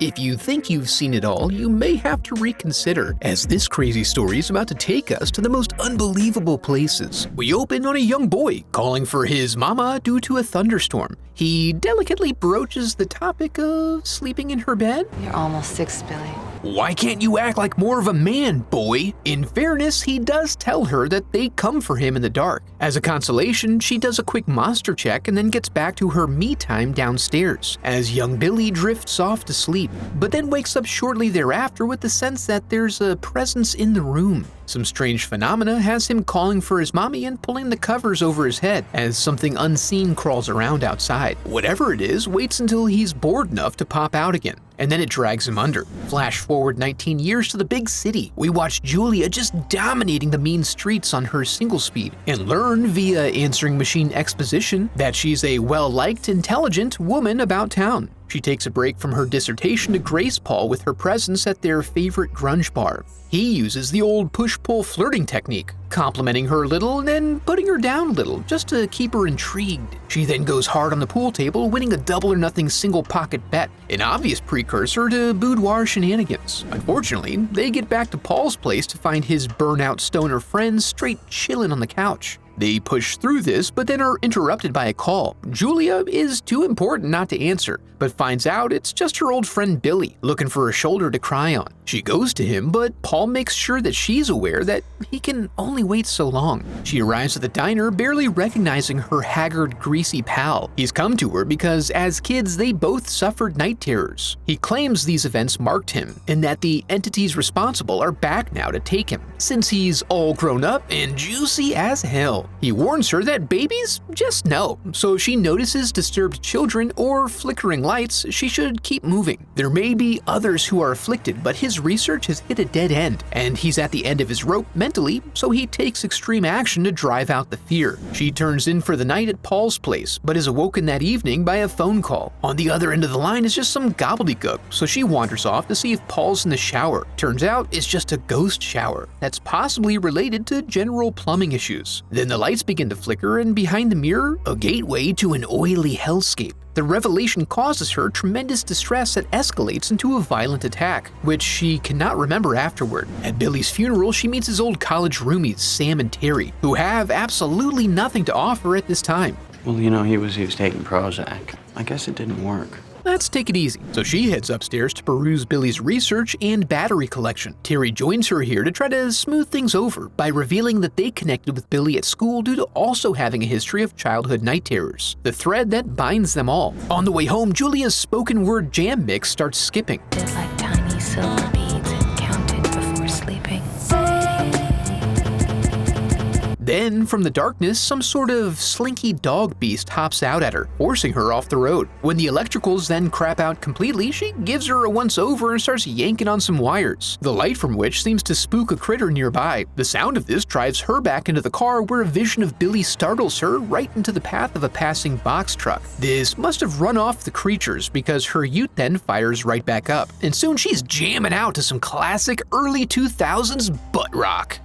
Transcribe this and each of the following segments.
If you think you've seen it all, you may have to reconsider, as this crazy story is about to take us to the most unbelievable places. We open on a young boy calling for his mama due to a thunderstorm. He delicately broaches the topic of sleeping in her bed. You're almost 6, Billy. Why can't you act like more of a man, boy? In fairness, he does tell her that they come for him in the dark. As a consolation, she does a quick monster check and then gets back to her me time downstairs, as young Billy drifts off to sleep, but then wakes up shortly thereafter with the sense that there's a presence in the room. Some strange phenomena has him calling for his mommy and pulling the covers over his head as something unseen crawls around outside. Whatever it is waits until he's bored enough to pop out again, and then it drags him under. Flash forward 19 years to the big city. We watch Julia just dominating the mean streets on her single speed and learn via answering machine exposition that she's a well-liked, intelligent woman about town. She takes a break from her dissertation to grace Paul with her presence at their favorite grunge bar. He uses the old push-pull flirting technique, complimenting her a little and then putting her down a little just to keep her intrigued. She then goes hard on the pool table, winning a double or nothing single pocket bet, an obvious precursor to boudoir shenanigans. Unfortunately, they get back to Paul's place to find his burnout stoner friends straight chilling on the couch. They push through this, but then are interrupted by a call. Julia is too important not to answer, but finds out it's just her old friend Billy, looking for a shoulder to cry on. She goes to him, but Paul makes sure that she's aware that he can only wait so long. She arrives at the diner, barely recognizing her haggard, greasy pal. He's come to her because as kids, they both suffered night terrors. He claims these events marked him, and that the entities responsible are back now to take him, since he's all grown up and juicy as hell. He warns her that babies just no, so if she notices disturbed children or flickering lights, she should keep moving. There may be others who are afflicted, but his research has hit a dead end, and he's at the end of his rope mentally, so he takes extreme action to drive out the fear. She turns in for the night at Paul's place, but is awoken that evening by a phone call. On the other end of the line is just some gobbledygook, so she wanders off to see if Paul's in the shower. Turns out it's just a ghost shower that's possibly related to general plumbing issues. Then the lights begin to flicker, and behind the mirror, a gateway to an oily hellscape. The revelation causes her tremendous distress that escalates into a violent attack, which she cannot remember afterward. At Billy's funeral, she meets his old college roomies, Sam and Terry, who have absolutely nothing to offer at this time. Well, you know, he was taking Prozac. I guess it didn't work. Let's take it easy. So she heads upstairs to peruse Billy's research and battery collection. Terry joins her here to try to smooth things over by revealing that they connected with Billy at school due to also having a history of childhood night terrors, the thread that binds them all. On the way home, Julia's spoken word jam mix starts skipping. Did like tiny silver beads and counted before sleeping. Then, from the darkness, some sort of slinky dog beast hops out at her, forcing her off the road. When the electricals then crap out completely, she gives her a once-over and starts yanking on some wires, the light from which seems to spook a critter nearby. The sound of this drives her back into the car, where a vision of Billy startles her right into the path of a passing box truck. This must have run off the creatures, because her ute then fires right back up, and soon she's jamming out to some classic early 2000s butt rock.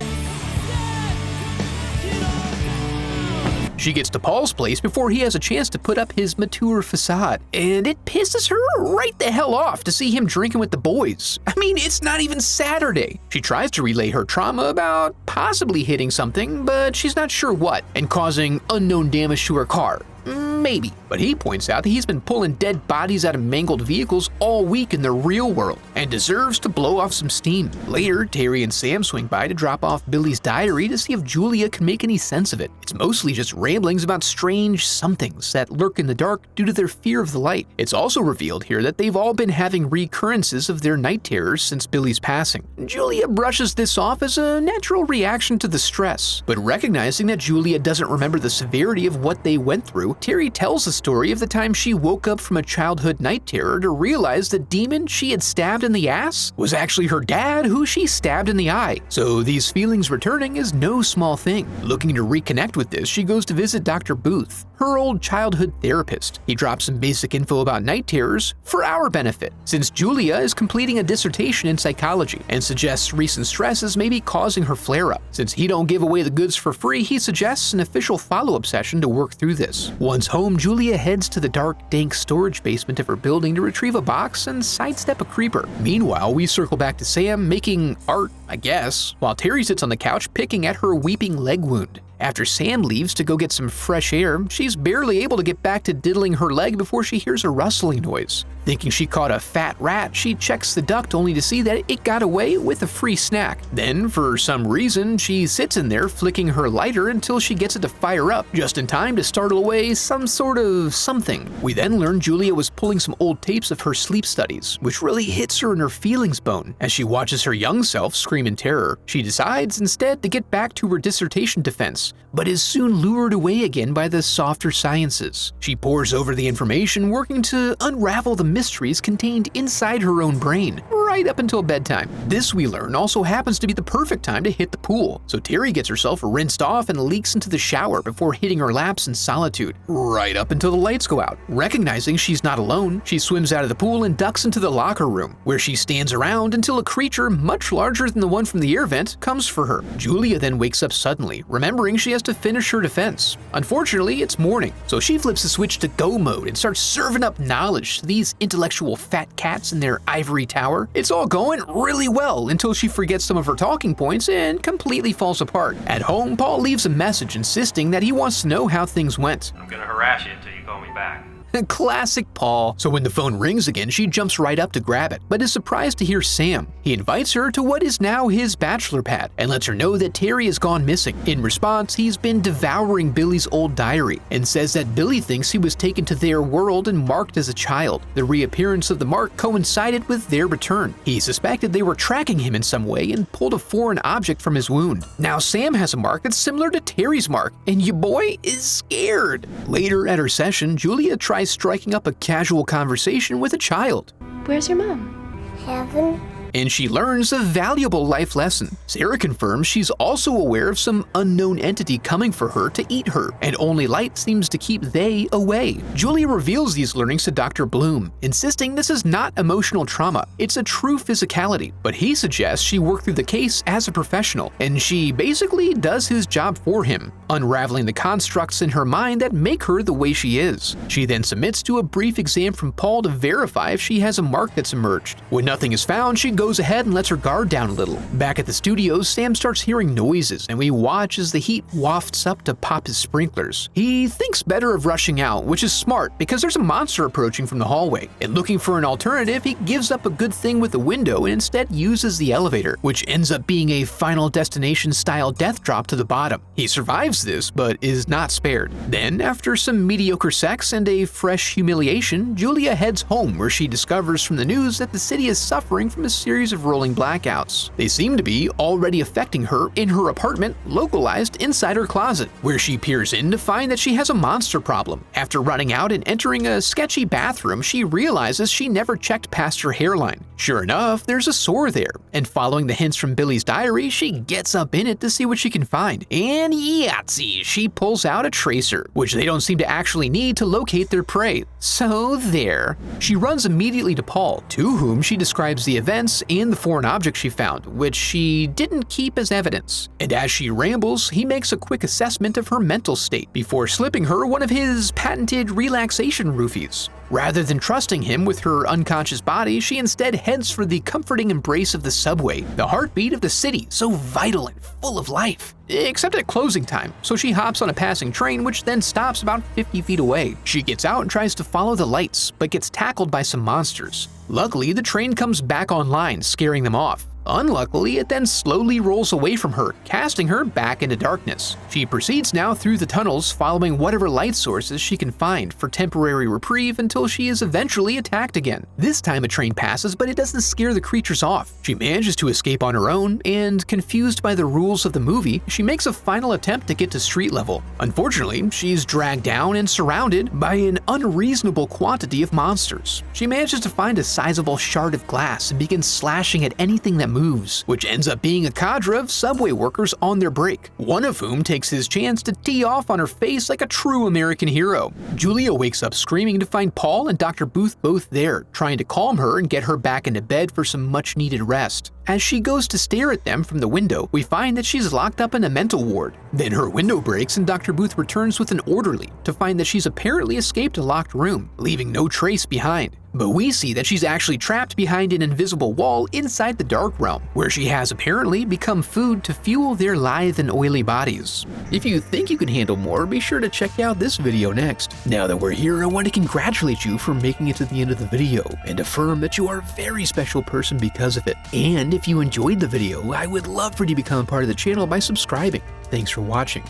She gets to Paul's place before he has a chance to put up his mature facade, and it pisses her right the hell off to see him drinking with the boys. I mean, it's not even Saturday. She tries to relay her trauma about possibly hitting something, but she's not sure what, and causing unknown damage to her car. Maybe. But he points out that he's been pulling dead bodies out of mangled vehicles all week in the real world and deserves to blow off some steam. Later, Terry and Sam swing by to drop off Billy's diary to see if Julia can make any sense of it. It's mostly just ramblings about strange somethings that lurk in the dark due to their fear of the light. It's also revealed here that they've all been having recurrences of their night terrors since Billy's passing. Julia brushes this off as a natural reaction to the stress, but recognizing that Julia doesn't remember the severity of what they went through, Terry tells the story of the time she woke up from a childhood night terror to realize the demon she had stabbed in the ass was actually her dad, who she stabbed in the eye. So these feelings returning is no small thing. Looking to reconnect with this, she goes to visit Dr. Booth. her old childhood therapist. He drops some basic info about night terrors for our benefit, since Julia is completing a dissertation in psychology, and suggests recent stresses may be causing her flare-up. Since he don't give away the goods for free, he suggests an official follow-up session to work through this. Once home, Julia heads to the dark, dank storage basement of her building to retrieve a box and sidestep a creeper. Meanwhile, we circle back to Sam making art, I guess, while Terry sits on the couch picking at her weeping leg wound. After Sam leaves to go get some fresh air, she's barely able to get back to diddling her leg before she hears a rustling noise. Thinking she caught a fat rat, she checks the duct only to see that it got away with a free snack. Then, for some reason, she sits in there flicking her lighter until she gets it to fire up, just in time to startle away some sort of something. We then learn Julia was pulling some old tapes of her sleep studies, which really hits her in her feelings bone. As she watches her young self scream in terror, she decides instead to get back to her dissertation defense, but is soon lured away again by the softer sciences. She pores over the information, working to unravel the mysteries contained inside her own brain, right up until bedtime. This, we learn, also happens to be the perfect time to hit the pool, so Terry gets herself rinsed off and leaks into the shower before hitting her laps in solitude, right up until the lights go out. Recognizing she's not alone, she swims out of the pool and ducks into the locker room, where she stands around until a creature much larger than the one from the air vent comes for her. Julia then wakes up suddenly, remembering she has to finish her defense. Unfortunately, it's morning, so she flips the switch to go mode and starts serving up knowledge to these intellectual fat cats in their ivory tower. It's all going really well until she forgets some of her talking points and completely falls apart. At home, Paul leaves a message insisting that he wants to know how things went. I'm gonna harass you until you call me back. Classic Paul. So when the phone rings again, she jumps right up to grab it, but is surprised to hear Sam. He invites her to what is now his bachelor pad and lets her know that Terry has gone missing. In response, he's been devouring Billy's old diary and says that Billy thinks he was taken to their world and marked as a child. The reappearance of the mark coincided with their return. He suspected they were tracking him in some way and pulled a foreign object from his wound. Now Sam has a mark that's similar to Terry's mark, and your boy is scared. Later at her session, Julia tries striking up a casual conversation with a child. Where's your mom? Heaven. And she learns a valuable life lesson. Sarah confirms she's also aware of some unknown entity coming for her to eat her, and only light seems to keep they away. Julia reveals these learnings to Dr. Bloom, insisting this is not emotional trauma, it's a true physicality. But he suggests she work through the case as a professional, and she basically does his job for him, unraveling the constructs in her mind that make her the way she is. She then submits to a brief exam from Paul to verify if she has a mark that's emerged. When nothing is found, she goes ahead and lets her guard down a little. Back at the studios, Sam starts hearing noises, and we watch as the heat wafts up to pop his sprinklers. He thinks better of rushing out, which is smart because there's a monster approaching from the hallway, and looking for an alternative, he gives up a good thing with the window and instead uses the elevator, which ends up being a Final Destination style death drop to the bottom. He survives this, but is not spared. Then, after some mediocre sex and a fresh humiliation, Julia heads home, where she discovers from the news that the city is suffering from a series of rolling blackouts. They seem to be already affecting her in her apartment, localized inside her closet, where she peers in to find that she has a monster problem. After running out and entering a sketchy bathroom, she realizes she never checked past her hairline. Sure enough, there's a sore there, and following the hints from Billy's diary, she gets up in it to see what she can find. And Yahtzee, she pulls out a tracer, which they don't seem to actually need to locate their prey. So there. She runs immediately to Paul, to whom she describes the events and the foreign object she found, which she didn't keep as evidence. And as she rambles, he makes a quick assessment of her mental state before slipping her one of his patented relaxation roofies. Rather than trusting him with her unconscious body, she instead heads for the comforting embrace of the subway, the heartbeat of the city, so vital and full of life. Except at closing time, so she hops on a passing train, which then stops about 50 feet away. She gets out and tries to follow the lights, but gets tackled by some monsters. Luckily, the train comes back online, scaring them off. Unluckily, it then slowly rolls away from her, casting her back into darkness. She proceeds now through the tunnels, following whatever light sources she can find for temporary reprieve until she is eventually attacked again. This time a train passes, but it doesn't scare the creatures off. She manages to escape on her own, and confused by the rules of the movie, she makes a final attempt to get to street level. Unfortunately, she's dragged down and surrounded by an unreasonable quantity of monsters. She manages to find a sizable shard of glass and begins slashing at anything that moves, which ends up being a cadre of subway workers on their break, one of whom takes his chance to tee off on her face like a true American hero. Julia wakes up screaming to find Paul and Dr. Booth both there, trying to calm her and get her back into bed for some much-needed rest. As she goes to stare at them from the window, we find that she's locked up in a mental ward. Then her window breaks and Dr. Booth returns with an orderly to find that she's apparently escaped a locked room, leaving no trace behind. But we see that she's actually trapped behind an invisible wall inside the dark realm, where she has apparently become food to fuel their lithe and oily bodies. If you think you can handle more, be sure to check out this video next. Now that we're here, I want to congratulate you for making it to the end of the video and affirm that you are a very special person because of it. And if you enjoyed the video, I would love for you to become a part of the channel by subscribing. Thanks for watching.